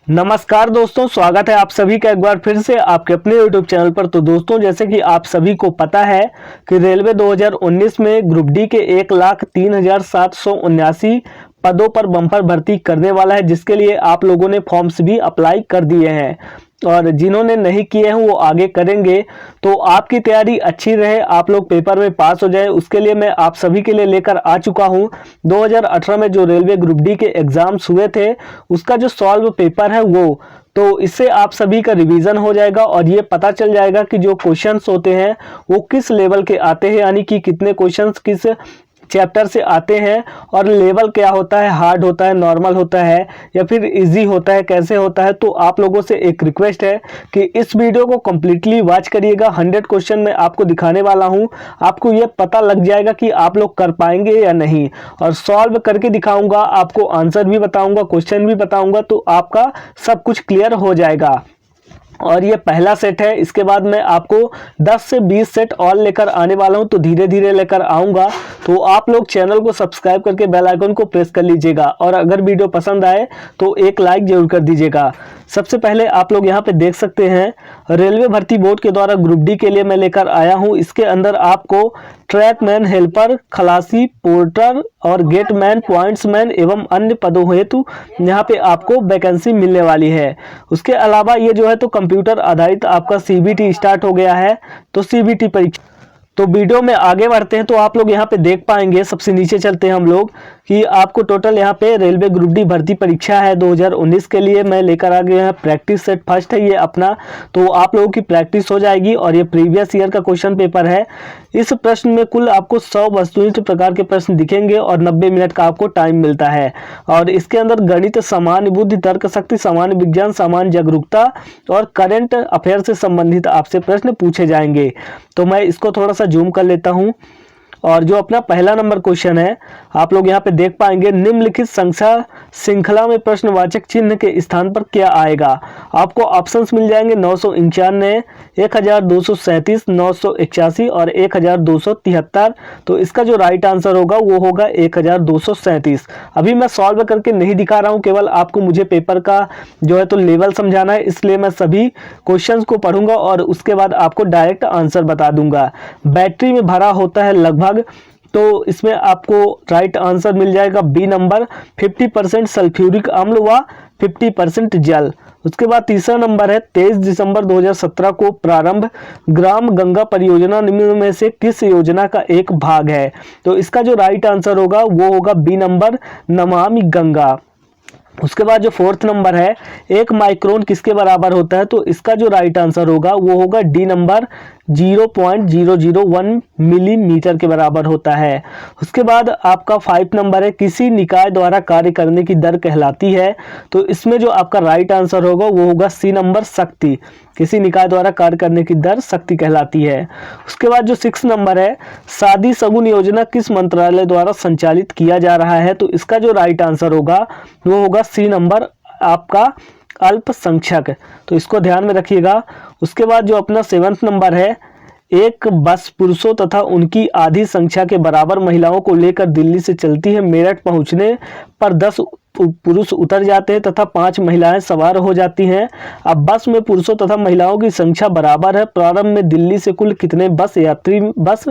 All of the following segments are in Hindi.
नमस्कार दोस्तों, स्वागत है आप सभी का एक बार फिर से आपके अपने YouTube चैनल पर। तो दोस्तों, जैसे कि आप सभी को पता है कि रेलवे 2019 में ग्रुप डी के 1,03,779 पदों पर बम्पर भर्ती करने वाला है, जिसके लिए आप लोगों ने फॉर्म्स भी अप्लाई कर दिए हैं और जिन्होंने नहीं किए हैं वो आगे करेंगे। तो आपकी तैयारी अच्छी रहे, आप लोग पेपर में पास हो जाए, उसके लिए मैं आप सभी के लिए लेकर आ चुका हूं 2018 में जो रेलवे ग्रुप डी के एग्जाम्स हुए थे उसका जो सॉल्व पेपर है वो। तो इससे आप सभी का रिवीजन हो जाएगा और ये पता चल जाएगा कि जो क्वेश्चंस होते हैं वो किस लेवल के आते हैं, यानी कि कितने क्वेश्चंस किस चैप्टर से आते हैं और लेवल क्या होता है, हार्ड होता है, नॉर्मल होता है या फिर इजी होता है, कैसे होता है। तो आप लोगों से एक रिक्वेस्ट है कि इस वीडियो को कम्प्लीटली वॉच करिएगा। 100 क्वेश्चन मैं आपको दिखाने वाला हूं, आपको ये पता लग जाएगा कि आप लोग कर पाएंगे या नहीं, और सॉल्व करके दिखाऊंगा, आपको आंसर भी बताऊंगा, क्वेश्चन भी बताऊंगा, तो आपका सब कुछ क्लियर हो जाएगा। और ये पहला सेट है, इसके बाद मैं आपको 10 से 20 सेट और लेकर आने वाला हूं, तो धीरे धीरे लेकर आऊंगा। तो आप लोग चैनल को सब्सक्राइब करके बेल आइकन को प्रेस कर लीजिएगा और अगर वीडियो पसंद आए तो एक लाइक जरूर कर दीजिएगा। सबसे पहले आप लोग यहाँ पे देख सकते हैं रेलवे भर्ती बोर्ड के द्वारा ग्रुप डी के लिए मैं लेकर आया हूँ। इसके अंदर आपको ट्रैकमैन, हेल्पर, खलासी, पोर्टर और गेटमैन, पॉइंट्समैन एवं अन्य पदों हेतु यहाँ पे आपको वैकेंसी मिलने वाली है। उसके अलावा ये जो है तो कंप्यूटर आधारित आपका सीबीटी स्टार्ट हो गया है, तो सीबीटी परीक्षा। तो वीडियो में आगे बढ़ते हैं तो आप लोग यहाँ पे देख पाएंगे, सबसे नीचे चलते हैं हम लोग, कि आपको टोटल यहाँ पे रेलवे ग्रुप डी भर्ती परीक्षा है 2019 के लिए मैं लेकर आ गया है। प्रैक्टिस सेट फर्स्ट है ये अपना, तो आप लोगों की प्रैक्टिस हो जाएगी और ये प्रीवियस ईयर का क्वेश्चन पेपर है। इस प्रश्न में कुल आपको 100 वस्तुनिष्ठ प्रकार के प्रश्न दिखेंगे और 90 मिनट का आपको टाइम मिलता है। और इसके अंदर गणित, सामान्य बुद्धि, तर्क शक्ति, सामान्य विज्ञान, सामान्य जागरूकता और करंट अफेयर से संबंधित आपसे प्रश्न पूछे जाएंगे। तो मैं इसको थोड़ा सा जूम कर लेता हूं और जो अपना पहला नंबर क्वेश्चन है आप लोग यहाँ पे देख पाएंगे, निम्नलिखित संख्या श्रृंखला में प्रश्नवाचक चिन्ह के स्थान पर क्या आएगा। आपको ऑप्शंस मिल जाएंगे 991, 1237, 981 और 1273। तो इसका जो राइट आंसर होगा वो होगा 1237। अभी मैं सॉल्व करके नहीं दिखा रहा हूँ, केवल आपको मुझे पेपर का जो है तो लेवल समझाना है, इसलिए मैं सभी क्वेश्चंस को पढ़ूंगा और उसके बाद आपको डायरेक्ट आंसर बता दूंगा। बैटरी में भरा होता है लगभग, तो इसमें आपको राइट आंसर मिल जाएगा बी नंबर, 50% सल्फ्यूरिक अम्ल व 50% जल। उसके बाद तीसरा नंबर है 23 दिसंबर 2017 को प्रारंभ ग्राम गंगा परियोजना निम्न में से किस योजना का एक भाग है। तो इसका जो राइट आंसर होगा वो होगा बी नंबर, नमामि गंगा। उसके बाद जो फोर्थ नंबर है 1 माइक्रोन किसके बराबर होता है, तो इसका जो राइट आंसर होगा वो होगा डी नंबर, 0.001 मिलीमीटर के बराबर होता है। उसके बाद आपका 5 नंबर है किसी निकाय द्वारा कार्य करने की दर कहलाती है। तो इसमें जो आपका राइट आंसर होगा वो होगा सी नंबर, शक्ति। किसी निकाय द्वारा कार्य करने की दर शक्ति कहलाती है। उसके बाद जो 6 नंबर है शादी शगुन योजना किस मंत्रालय द्वारा संचालित किया जा रहा है। तो इसका जो राइट आंसर होगा वो होगा सी नंबर, आपका अल्पसंख्यक। तो इसको ध्यान में रखिएगा। उसके बाद जो अपना 7वां नंबर है, एक बस पुरुषों तथा उनकी आधी संख्या के बराबर महिलाओं को लेकर दिल्ली से चलती है। मेरठ पहुंचने पर 10 पुरुष उतर जाते हैं तथा 5 महिलाएं सवार हो जाती हैं। अब बस में पुरुषों तथा महिलाओं की संख्या बराबर है। प्रारंभ में दिल्ली से कुल कितने बस यात्री बस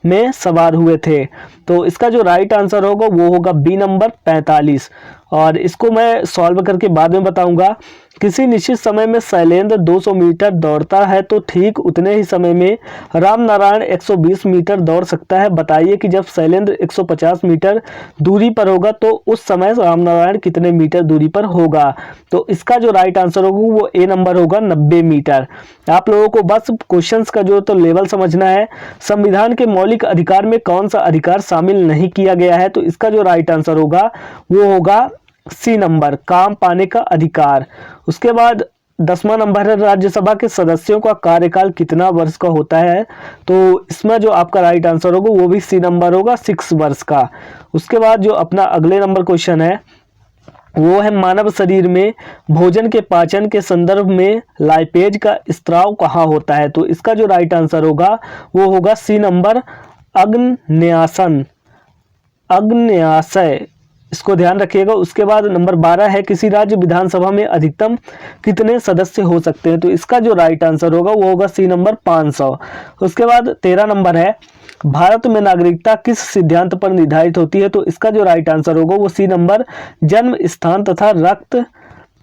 में सवार हुए थे। तो इसका जो राइट आंसर होगा वो होगा बी नंबर, 45। और इसको मैं सॉल्व करके बाद में बताऊंगा। किसी निश्चित समय में शैलेंद्र 200 मीटर दौड़ता है तो ठीक उतने ही समय में राम नारायण 120 मीटर दौड़ सकता है। बताइए कि जब शैलेंद्र 150 मीटर दूरी पर होगा तो उस समय राम नारायण कितने मीटर दूरी पर होगा। तो इसका जो राइट आंसर होगा वो ए नंबर होगा, 90 मीटर। आप लोगों को बस क्वेश्चंस का जो तो लेवल समझना है। संविधान के मौलिक अधिकार में कौन सा अधिकार शामिल नहीं किया गया है। तो इसका जो राइट आंसर होगा वो होगा सी नंबर, काम पाने का अधिकार। उसके बाद 10वां नंबर है राज्यसभा के सदस्यों का कार्यकाल कितना वर्ष का होता है। तो इसमें जो आपका राइट आंसर होगा वो भी सी नंबर होगा, 6 वर्ष का। उसके बाद जो अपना अगले नंबर क्वेश्चन है वो है मानव शरीर में भोजन के पाचन के संदर्भ में लाइपेज का स्त्राव कहाँ होता है। तो इसका जो राइट आंसर होगा वो होगा सी नंबर, अग्न्यासन, अग्न्याशय। इसको ध्यान रखिएगा। उसके बाद नंबर 12 है किसी राज्य विधानसभा में अधिकतम कितने सदस्य हो सकते हैं, तो इसका जो राइट आंसर होगा वो होगा सी नंबर 500। उसके बाद 13 नंबर है भारत में नागरिकता किस सिद्धांत पर निर्धारित होती है, तो इसका जो राइट आंसर होगा वो सी नंबर जन्म स्थान तथा रक्त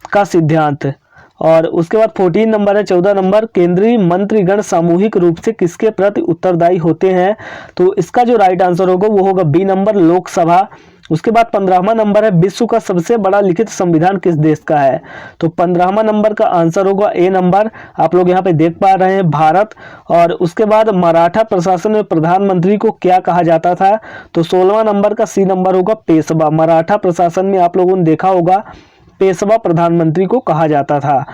का सिद्धांत। और उसके बाद 14 नंबर है 14 नंबर केंद्रीय मंत्रीगण सामूहिक रूप से किसके प्रति उत्तरदायी होते हैं, तो इसका जो राइट आंसर होगा वो होगा बी नंबर लोकसभा। उसके बाद 15वां नंबर है विश्व का सबसे बड़ा लिखित संविधान किस देश का है, तो 15वां नंबर का आंसर होगा ए नंबर, आप लोग यहाँ पे देख पा रहे हैं, भारत। और उसके बाद मराठा प्रशासन में प्रधानमंत्री को क्या कहा जाता था, तो 16वां नंबर का सी नंबर होगा पेशवा। मराठा प्रशासन में आप लोगों ने देखा होगा पेशवा प्रधानमंत्री को कहा जाता था।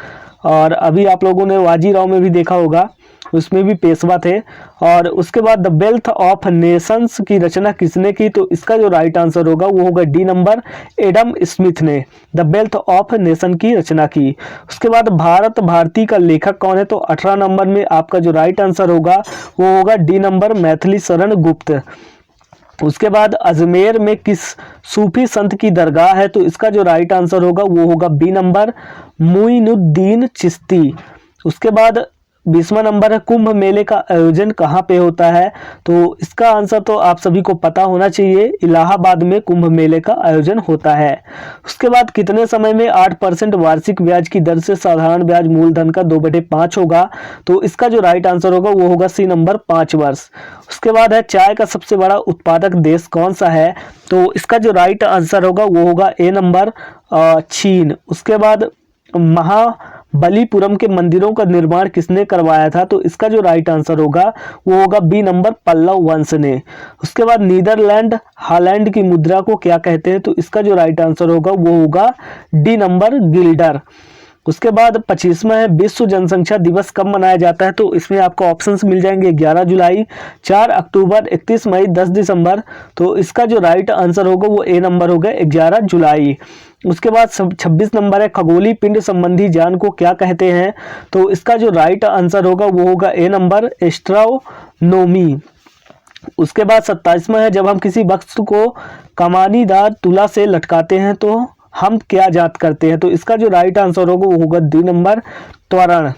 और अभी आप लोगों ने बाजीराव में भी देखा होगा, उसमें भी पेशवा थे। और उसके बाद द वेल्थ ऑफ नेशंस की रचना किसने की, तो इसका जो राइट आंसर होगा वो होगा डी नंबर एडम स्मिथ ने द वेल्थ ऑफ नेशन की रचना की। उसके बाद भारत भारती का लेखक कौन है, तो 18 नंबर में आपका जो राइट आंसर होगा वो होगा डी नंबर मैथिली शरण गुप्त। उसके बाद अजमेर में किस सूफी संत की दरगाह है, तो इसका जो राइट आंसर होगा वो होगा बी नंबर मुइनुद्दीन चिश्ती। उसके बाद 20वां नंबर है कुंभ मेले का आयोजन कहाँ पे होता है, तो इसका आंसर तो आप सभी को पता होना चाहिए, इलाहाबाद में कुंभ मेले का आयोजन होता है। उसके बाद कितने समय में 8% वार्षिक ब्याज की दर से साधारण ब्याज मूलधन का 2/5 होगा, तो इसका जो राइट आंसर होगा वो होगा सी नंबर 5 वर्ष। उसके बाद है चाय का सबसे बड़ा उत्पादक देश कौन सा है, तो इसका जो राइट आंसर होगा वो होगा ए नंबर चीन। उसके बाद महाबलीपुरम के मंदिरों का निर्माण किसने करवाया था, तो इसका जो राइट आंसर होगा वो होगा बी नंबर पल्लव वंश ने। उसके बाद नीदरलैंड हॉलैंड की मुद्रा को क्या कहते हैं, तो इसका जो राइट आंसर होगा वो होगा डी नंबर गिल्डर। उसके बाद 25वां है विश्व जनसंख्या दिवस कब मनाया जाता है, तो इसमें आपको ऑप्शंस मिल जाएंगे 11 जुलाई, 4 अक्टूबर, 31 मई, 10 दिसंबर। तो इसका जो राइट आंसर होगा वो ए नंबर होगा 11 जुलाई। उसके बाद 26 नंबर है खगोलीय पिंड संबंधी ज्ञान को क्या कहते हैं, तो इसका जो राइट आंसर होगा वो होगा ए नंबर एस्ट्रोनोमी। उसके बाद 27वां है जब हम किसी वस्तु को कमानीदार तुला से लटकाते हैं तो हम क्या जांच करते हैं, तो इसका जो राइट आंसर होगा वो होगा डी नंबर त्वरण।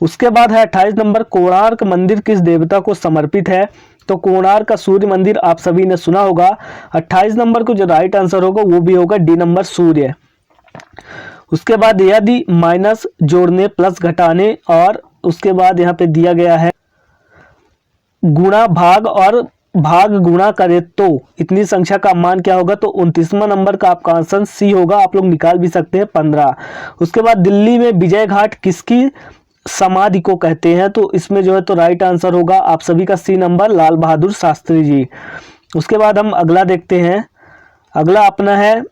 उसके बाद है 28 नंबर कोणार्क मंदिर किस देवता को समर्पित है, तो कोणार्क का सूर्य मंदिर आप सभी ने सुना होगा। 28 नंबर को जो राइट आंसर होगा वो भी होगा डी नंबर सूर्य। उसके बाद यदि माइनस जोड़ने प्लस घटाने और उसके बाद यहाँ पे दिया गया है गुणा भाग और भाग गुणा करे तो इतनी संख्या का मान क्या होगा, तो 29वां नंबर का आपका आंसर सी होगा, आप लोग निकाल भी सकते हैं 15। उसके बाद दिल्ली में विजय घाट किसकी समाधि को कहते हैं, तो इसमें जो है तो राइट आंसर होगा आप सभी का सी नंबर लाल बहादुर शास्त्री जी। उसके बाद हम अगला देखते हैं, अगला अपना है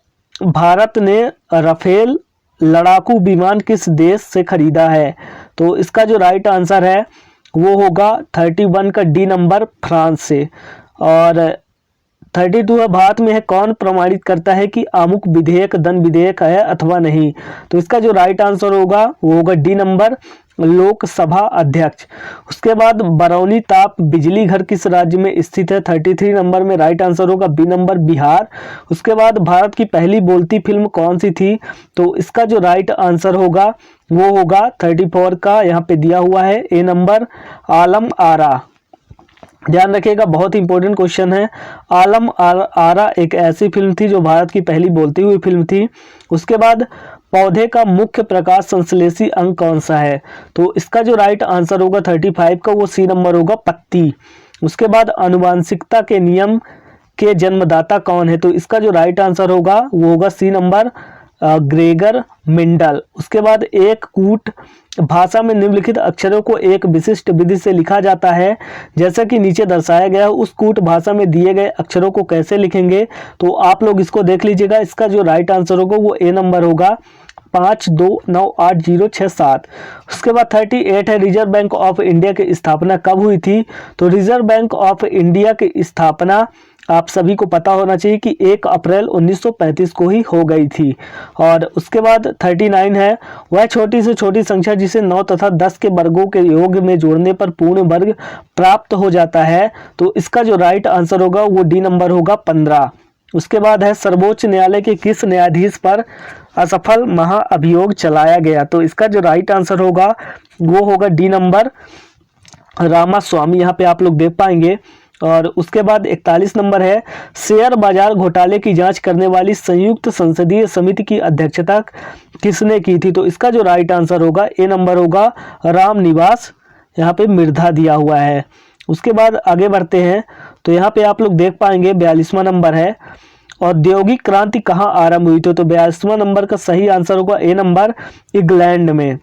भारत ने राफेल लड़ाकू विमान किस देश से खरीदा है, तो इसका जो राइट आंसर है वो होगा 31 का डी नंबर फ्रांस से। और 32 है भारत में है कौन प्रमाणित करता है कि अमुक विधेयक धन विधेयक है अथवा नहीं, तो इसका जो राइट आंसर होगा वो होगा डी नंबर लोकसभा अध्यक्ष। उसके बाद बरौनी ताप बिजली घर किस राज्य में स्थित है, 33 नंबर में राइट आंसर होगा बी नंबर बिहार। उसके बाद भारत की पहली बोलती फिल्म कौन सी थी, तो इसका जो राइट आंसर होगा वो होगा 34 का यहाँ पे दिया हुआ है ए नंबर आलम आरा। ध्यान रखिएगा बहुत इंपॉर्टेंट क्वेश्चन है। आलम आरा एक ऐसी फिल्म थी जो भारत की पहली बोलती हुई फिल्म थी। उसके बाद पौधे का मुख्य प्रकाश संश्लेषी अंग कौन सा है, तो इसका जो राइट आंसर होगा 35 का वो सी नंबर होगा पत्ती। उसके बाद आनुवांशिकता के नियम के जन्मदाता कौन है, तो इसका जो राइट आंसर होगा वो होगा सी नंबर ग्रेगर मेंडल। उसके बाद एक कूट भाषा में निम्नलिखित अक्षरों को एक विशिष्ट विधि से लिखा जाता है जैसा कि नीचे दर्शाया गया है, उस कूट भाषा में दिए गए अक्षरों को कैसे लिखेंगे, तो आप लोग इसको देख लीजिएगा। इसका जो राइट आंसर होगा वो ए नंबर होगा 52980667। उसके बाद 38 है रिजर्व बैंक ऑफ इंडिया की स्थापना कब हुई थी, तो रिजर्व बैंक ऑफ इंडिया की स्थापना आप सभी को पता होना चाहिए कि 1 अप्रैल 1935 को ही हो गई थी। और उसके बाद 39 है वह छोटी से छोटी संख्या जिसे 9 तथा 10 के वर्गों के योग में जोड़ने पर पूर्ण वर्ग प्राप्त हो जाता है, तो इसका जो राइट आंसर होगा वो डी नंबर होगा 15। उसके बाद है सर्वोच्च न्यायालय के किस न्यायाधीश पर असफल महाअभियोग चलाया गया, तो इसका जो राइट आंसर होगा वो होगा डी नंबर रामास्वामी, यहाँ पे आप लोग देख पाएंगे। और उसके बाद 41 नंबर है शेयर बाजार घोटाले की जांच करने वाली संयुक्त संसदीय समिति की अध्यक्षता किसने की थी, तो इसका जो राइट आंसर होगा ए नंबर होगा रामनिवास, यहाँ पे मिर्धा दिया हुआ है। उसके बाद आगे बढ़ते हैं तो यहाँ पे आप लोग देख पाएंगे 42वां नंबर है औद्योगिक क्रांति कहाँ आरंभ हुई, तो 42वां नंबर का सही आंसर होगा ए नंबर इंग्लैंड में।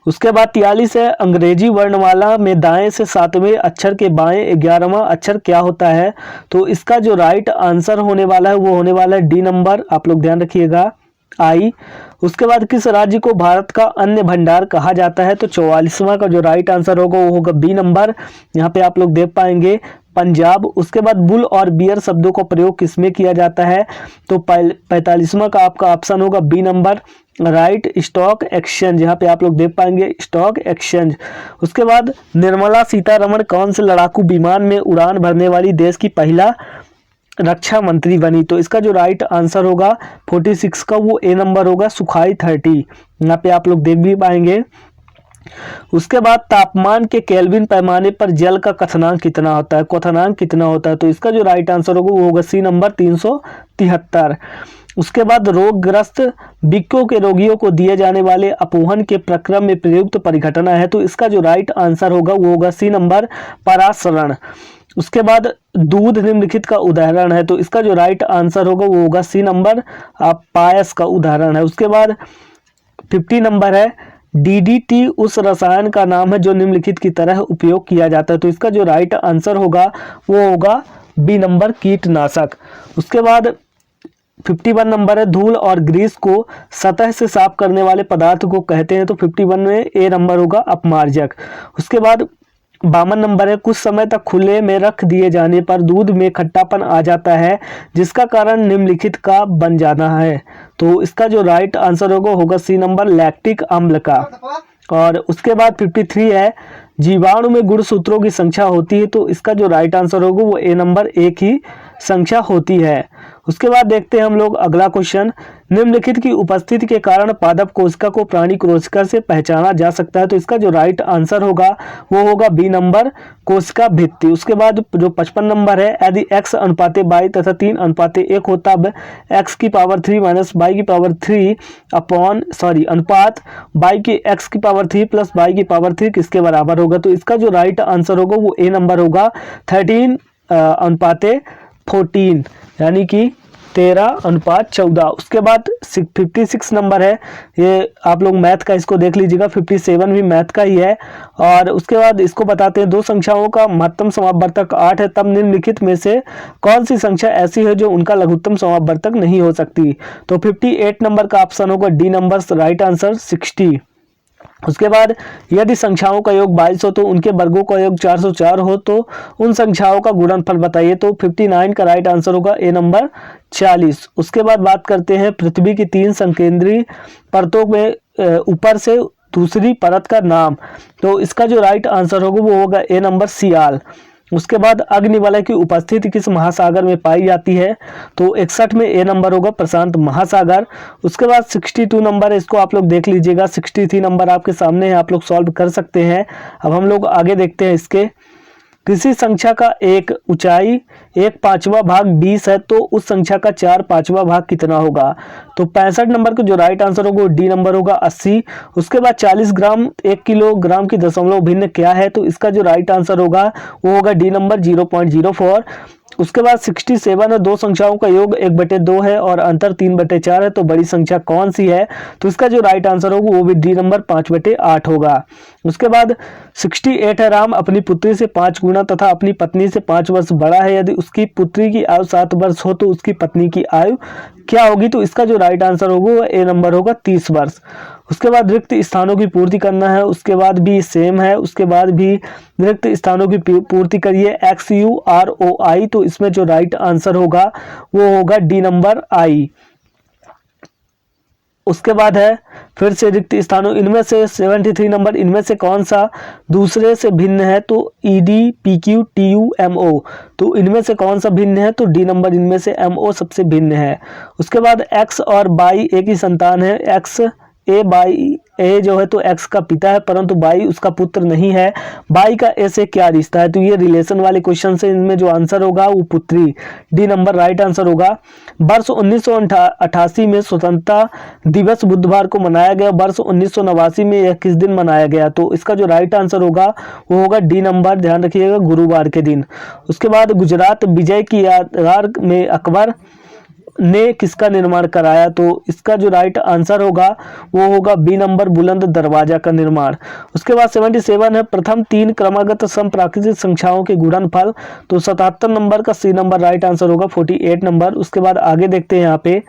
उसके बाद 43 है अंग्रेजी वर्णमाला में दाएं से 7वें अक्षर के बाएं 11वां अक्षर क्या होता है, तो इसका जो राइट आंसर होने वाला है वो होने वाला है डी नंबर, आप लोग ध्यान रखिएगा आई। उसके बाद किस राज्य को भारत का अन्न भंडार कहा जाता है, तो 44वां का जो राइट आंसर होगा वो होगा बी नंबर, यहाँ पे आप लोग देख पाएंगे पंजाब। उसके बाद बुल और बियर शब्दों का प्रयोग किसमें किया जाता है, तो 45वां का आपका ऑप्शन होगा B number right stock exchange, यहाँ पे आप लोग देख पाएंगे स्टॉक एक्सचेंज। उसके बाद निर्मला सीतारमण कौन से लड़ाकू विमान में उड़ान भरने वाली देश की पहला रक्षा मंत्री बनी, तो इसका जो राइट आंसर होगा 46 का वो ए नंबर होगा सुखाई 30, यहाँ पे आप लोग देख भी पाएंगे। उसके बाद तापमान के केल्विन पैमाने पर जल का क्वथनांक कितना होता है, क्वथनांक कितना होता है, तो इसका जो राइट आंसर होगा वो होगा सी नंबर 373। उसके बाद रोगग्रस्त वृक्कों के रोगियों को दिए जाने वाले अपोहन के प्रक्रम में प्रयुक्त परिघटना है, तो इसका जो राइट आंसर होगा वो होगा सी नंबर परासरण। उसके बाद दूध निम्नलिखित का उदाहरण है, तो इसका जो राइट आंसर होगा वो होगा सी नंबर पायस का उदाहरण है। उसके बाद 50 नंबर है डीडीटी उस रसायन का नाम है जो निम्नलिखित की तरह उपयोग किया जाता है, तो इसका जो राइट आंसर होगा वो होगा बी नंबर कीटनाशक। उसके बाद 51 नंबर है धूल और ग्रीस को सतह से साफ करने वाले पदार्थ को कहते हैं, तो 51 में ए नंबर होगा अपमार्जक। उसके बाद 52 नंबर है कुछ समय तक खुले में रख दिए जाने पर दूध में खट्टापन आ जाता है जिसका कारण निम्नलिखित का बन जाना है, तो इसका जो राइट आंसर होगा सी नंबर लैक्टिक अम्ल का। और उसके बाद 53 है जीवाणु में गुणसूत्रों की संख्या होती है, तो इसका जो राइट आंसर होगा वो ए नंबर एक ही संख्या होती है। उसके बाद देखते हैं हम लोग अगला क्वेश्चन, निम्नलिखित की उपस्थिति के कारण पादप कोशिका को प्राणी कोशिका से पहचाना जा सकता है, तो इसका जो राइट आंसर होगा वो होगा बी नंबर कोशिका भित्ति। उसके बाद जो 55 नंबर है यदि x अनुपाते y तथा 3 अनुपाते 1 हो तब x की पावर 3 माइनस y की पावर 3 अनुपात y की x की पावर 3 प्लस y की पावर 3 किसके बराबर होगा, तो इसका जो राइट आंसर होगा वो ए नंबर होगा 13 अनुपाते 14 यानी कि 13:14। उसके बाद 56 नंबर है, ये आप लोग मैथ का इसको देख लीजिएगा, 57 भी मैथ का ही है। और उसके बाद इसको बताते हैं दो संख्याओं का महत्तम समापवर्तक 8 है तब निम्नलिखित में से कौन सी संख्या ऐसी है जो उनका लघुत्तम समापवर्तक नहीं हो सकती, तो 58 नंबर का ऑप्शन होगा डी नंबर राइट आंसर 60। उसके बाद यदि संख्याओं का योग 22 हो तो उनके वर्गों का योग 404 हो तो उन संख्याओं का गुणनफल बताइए, तो 59 का राइट आंसर होगा ए नंबर 40। उसके बाद बात करते हैं पृथ्वी की 3 संकेंद्रीय परतों में ऊपर से दूसरी परत का नाम, तो इसका जो राइट आंसर होगा वो होगा ए नंबर सियाल। उसके बाद अग्निवलय की उपस्थिति किस महासागर में पाई जाती है, तो 61 में ए नंबर होगा प्रशांत महासागर। उसके बाद 62 नंबर है, इसको आप लोग देख लीजिएगा, 63 नंबर आपके सामने है, आप लोग सॉल्व कर सकते हैं। अब हम लोग आगे देखते हैं इसके, किसी संख्या का एक ऊंचाई 1/5 भाग 20 है तो उस संख्या का 4/5 भाग कितना होगा, तो 65 नंबर का जो राइट आंसर होगा वो डी नंबर होगा 80। उसके बाद 40 ग्राम 1 किलोग्राम की दशमलव भिन्न क्या है, तो इसका जो राइट आंसर होगा वो होगा डी नंबर 0.04। उसके बाद 67 है दो संख्याओं का योग 1/2 है और अंतर 3/4 है तो बड़ी संख्या कौन सी है, तो इसका जो राइट आंसर होगा वो भी डी नंबर 5/8 होगा। उसके बाद 68 है राम अपनी पुत्री से 5 गुना तथा अपनी पत्नी से 5 वर्ष बड़ा है, यदि उसकी पुत्री की आयु 7 वर्ष हो तो उसकी पत्नी की आयु क्या होगी, तो इसका जो राइट आंसर होगा वो ए नंबर होगा 30 वर्ष। उसके बाद रिक्त स्थानों की पूर्ति करना है, उसके बाद भी सेम है, उसके बाद भी रिक्त स्थानों की पूर्ति करिए XUROI, तो इसमें जो राइट आंसर होगा वो होगा डी नंबर आई। उसके बाद है फिर से रिक्त स्थानों इनमें से 73 नंबर इनमें से कौन सा दूसरे से भिन्न है? तो ईडी, पीक्यू, टीयू, एमओ। तो इनमें से कौन सा भिन्न है? तो डी नंबर इनमें से एमओ सबसे भिन्न है। उसके बाद एक्स और बाई एक ही संतान है। एक्स ए बाई ए जो है तो एक्स का पिता है, परंतु बाई उसका पुत्र नहीं है। बाई का ए से क्या रिश्ता है? तो ये रिलेशन वाले क्वेश्चन से इनमें जो आंसर होगा वो पुत्री, डी नंबर राइट आंसर होगा। वर्ष 1988 में स्वतंत्रता दिवस बुधवार को मनाया गया। वर्ष 1989 में यह किस दिन मनाया गया? तो इसका जो राइट आंसर होगा वो होगा डी नंबर, ध्यान रखिएगा, गुरुवार के दिन। उसके बाद गुजरात विजय की यादगार में अकबर ने किसका निर्माण कराया? तो इसका जो राइट आंसर होगा वो होगा बी नंबर, बुलंद दरवाजा का निर्माण। उसके बाद 77 है प्रथम 3 क्रमागत समप्राकृतिक संख्याओं के गुणनफल। तो 77 नंबर का सी नंबर राइट आंसर होगा, 48 नंबर। उसके बाद आगे देखते हैं यहाँ पे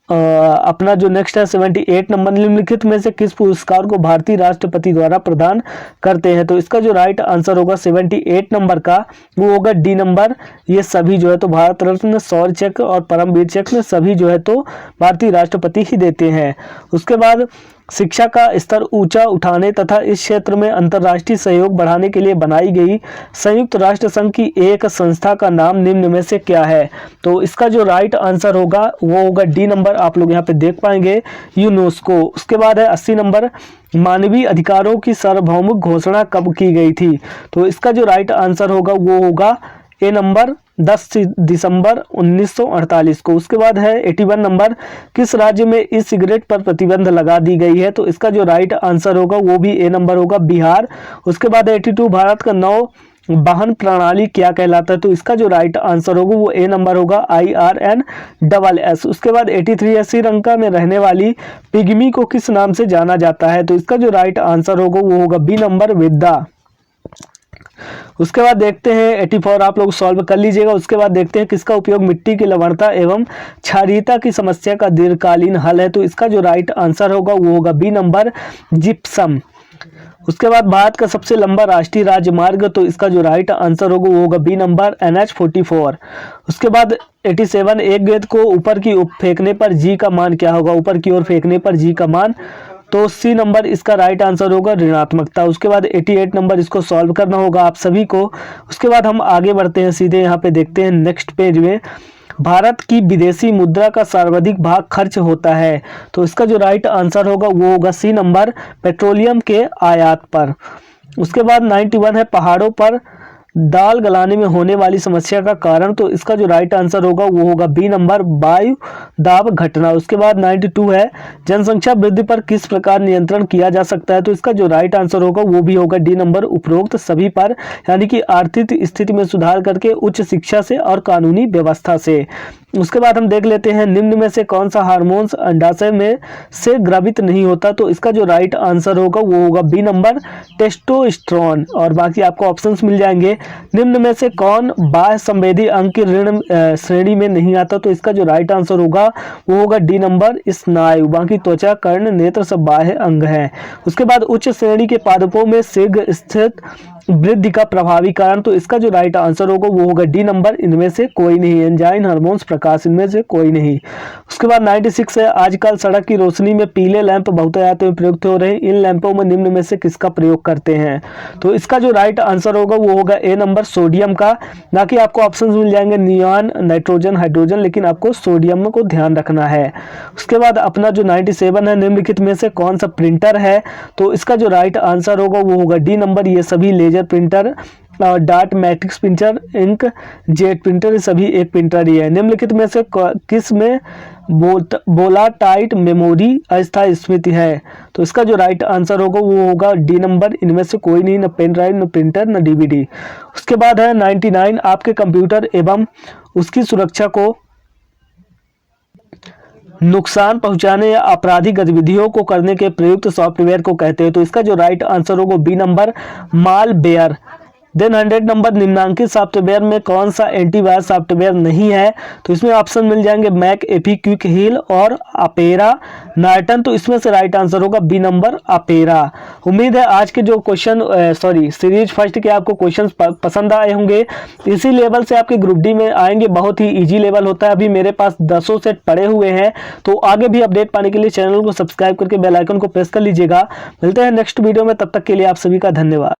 अपना जो नेक्स्ट है 78 नंबर, निम्नलिखित में से किस पुरस्कार को भारतीय राष्ट्रपति द्वारा प्रदान करते हैं? तो इसका जो राइट आंसर होगा 78 नंबर का वो होगा डी नंबर। ये सभी जो है तो भारत रत्न, शौर्य चक्र और परमवीर चक्र सभी जो है तो भारतीय राष्ट्रपति ही देते हैं। उसके बाद शिक्षा का स्तर ऊंचा उठाने तथा इस क्षेत्र में अंतर्राष्ट्रीय सहयोग बढ़ाने के लिए बनाई गई संयुक्त राष्ट्र संघ की एक संस्था का नाम निम्न में से क्या है? तो इसका जो राइट आंसर होगा वो होगा डी नंबर, आप लोग यहाँ पे देख पाएंगे, यूनेस्को। उसके बाद है 80 नंबर, मानवीय अधिकारों की सार्वभौमिक घोषणा कब की गई थी? तो इसका जो राइट आंसर होगा वो होगा ए नंबर, 10 दिसंबर 1948 को। उसके बाद है 81 नंबर, किस राज्य में ई सिगरेट पर प्रतिबंध लगा दी गई है? तो इसका जो राइट आंसर होगा वो भी ए नंबर होगा, बिहार। उसके बाद 82 भारत का नौ वाहन प्रणाली क्या कहलाता है? तो इसका जो राइट आंसर होगा वो ए नंबर होगा, IRNSS। उसके बाद 83 है श्रीलंका में रहने वाली पिग्मी को किस नाम से जाना जाता है? तो इसका जो राइट आंसर होगा वो होगा बी नंबर, विद्या। उसके बाद देखते हैं 84, आप लोग सॉल्व कर लीजिएगा। उसके बाद देखते हैं किसका उपयोग मिट्टी की लवणता एवं क्षारीयता की समस्या का दीर्घकालीन हल है? तो इसका जो राइट आंसर होगा वो होगा बी नंबर, जिप्सम। उसके बाद भारत का सबसे लंबा राष्ट्रीय राजमार्ग, तो इसका जो राइट आंसर होगा वो होगा बी नंबर, NH44। उसके बाद 87, एक गेंद को ऊपर की ओर फेंकने पर जी का मान क्या होगा? ऊपर की ओर फेंकने पर जी का मान, तो सी नंबर इसका राइट आंसर होगा, ऋणात्मकता। उसके बाद 88 नंबर इसको सॉल्व करना होगा आप सभी को। उसके बाद हम आगे बढ़ते हैं, सीधे यहाँ पे देखते हैं नेक्स्ट पेज में, भारत की विदेशी मुद्रा का सर्वाधिक भाग खर्च होता है? तो इसका जो राइट आंसर होगा वो होगा सी नंबर, पेट्रोलियम के आयात पर। उसके बाद 91 है पहाड़ों पर दाल गलाने में होने वाली समस्या का कारण, तो इसका जो राइट आंसर होगा वो होगा बी नंबर, वायु दाब घटना। उसके बाद 92 है जनसंख्या वृद्धि पर किस प्रकार नियंत्रण किया जा सकता है? तो इसका जो राइट आंसर होगा वो भी होगा डी नंबर, उपरोक्त सभी पर, यानी कि आर्थिक स्थिति में सुधार करके, उच्च शिक्षा से और कानूनी व्यवस्था से। उसके बाद हम देख लेते हैं निम्न में से कौन सा हार्मोन्स अंडाशय में से द्रवित नहीं होता? तो इसका जो राइट आंसर होगा वो होगा बी नंबर, टेस्टोस्टेरोन। और बाकी आपको ऑप्शंस मिल जाएंगे। निम्न में से कौन बाह्य संवेदी अंग की ऋण श्रेणी में नहीं आता? तो इसका जो राइट आंसर होगा वो होगा डी नंबर, स्नायु। बाकी त्वचा, कर्ण, नेत्र सब बाह्य अंग है। उसके बाद उच्च श्रेणी के पादपों में शीघ्र स्थित वृद्धि का प्रभावी कारण, तो इसका जो राइट आंसर होगा वो होगा डी नंबर, इनमें से कोई नहीं, एंजाइन, हार्मोन्स, प्रकाश, इनमें से कोई नहीं। उसके बाद 96 है आजकल सड़क की रोशनी में पीले लैंप बहुतायत में प्रयुक्त हो रहे हैं, इन लैंपों में निम्न में से किसका प्रयोग करते हैं? तो इसका जो राइट आंसर होगा वो होगा ए नंबर, सोडियम का। ना कि आपको ऑप्शन मिल जाएंगे नियॉन, नाइट्रोजन, हाइड्रोजन, लेकिन आपको सोडियम को ध्यान रखना है। उसके बाद अपना जो 97 है निम्नलिखित में से कौन सा प्रिंटर है? तो इसका जो राइट आंसर होगा वो होगा डी नंबर, ये सभी लेजर प्रिंटर, डार्ट matrix printer, ink jet printer, सभी एक प्रिंटर ही है। निम्नलिखित में से किस में वोलाटाइल मेमोरी अस्थायी स्मृति है? तो इसका जो राइट आंसर होगा वो होगा डी नंबर, इनमें से कोई नहीं, न पेन ड्राइव, न प्रिंटर, न DVD। उसके बाद है 99, आपके कंप्यूटर एवं उसकी सुरक्षा को नुकसान पहुंचाने या आपराधिक गतिविधियों को करने के प्रयुक्त सॉफ्टवेयर को कहते हैं? तो इसका जो राइट आंसर होगा B number, malware. Then 100 number निम्नांकित सॉफ्टवेयर में कौन सा एंटीवायरस सॉफ्टवेयर नहीं है, तो इसमें ऑप्शन मिल जाएंगे मैक, एपी, क्विक हील और अपेरा, नॉर्टन। तो इसमें से राइट आंसर होगा बी नंबर अपेरा। उम्मीद है आज के जो क्वेश्चन सीरीज फर्स्ट के आपको क्वेश्चंस पसंद आए होंगे। इसी लेवल से आपके ग्रुप डी में आएंगे, बहुत ही इजी लेवल होता है। अभी मेरे पास 10 सेट पड़े हुए हैं, तो आगे भी अपडेट पाने के लिए चैनल को सब्सक्राइब करके बेल आइकन को प्रेस कर लीजिएगा। मिलते हैं नेक्स्ट वीडियो में, तब तक के लिए आप सभी का धन्यवाद।